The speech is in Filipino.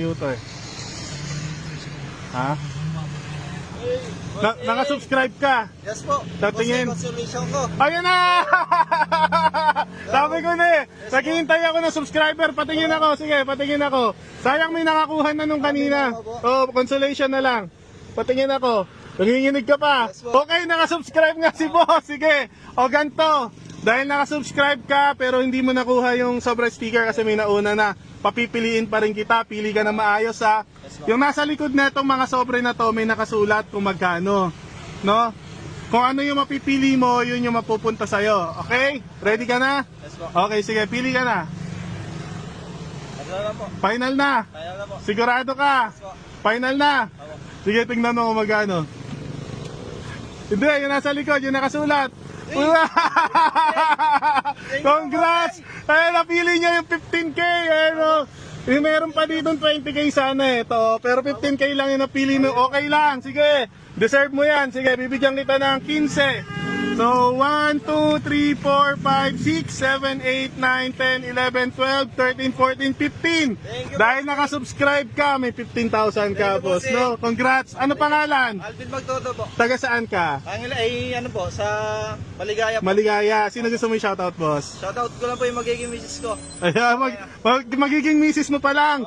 computer. Ha? Naka-subscribe ka? Yes po. Tatingin. Consolation ko. Ayan na! Sabi ko na eh. Naghihintay ako ng subscriber. Patingin ako. Sige, patingin ako. Sayang may nakakuha na nung kanina. Oh, consolation na lang. Patingin ako. Nanginginig ka pa. Okay, naka-subscribe nga si boss. Sige. O ganito. Dahil naka-subscribe ka pero hindi mo nakuha yung sobrang sticker kasi may nauna na. Papipiliin pa rin kita. Pili ka na maayos ha. Yung nasa likod na itong mga sobre na to may nakasulat kung magkano. No? Kung ano yung mapipili mo, yun yung mapupunta sa'yo. Okay? Ready ka na? Yes po. Okay, sige. Pili ka na. Final na po. Final na. Final na po. Sigurado ka. Yes po. Final na. Ako. Sige, tingnan mo kung magkano. Hindi, yung nasa likod, yung nakasulat. Congrats! Ay, napili niya yung 15K. Ano? Yung meron pa dito 20K sana ito. Pero 15K lang yung napili mo. Okay lang, sige. Deserve mo yan. Sige, bibigyan kita ng 15. So, 1, 2, 3, 4, 5, 6, 7, 8, 9, 10, 11, 12, 13, 14, 15. Dahil nakasubscribe ka, may 15,000 ka, boss. No? Congrats. Ano pangalan? Alvin Magtoto po. Taga saan ka? Ano po, sa Maligaya po. Maligaya. Sino gusto mo yung shoutout, boss? Shoutout ko lang po yung magiging misis ko. Ayan, magiging misis mo pa lang.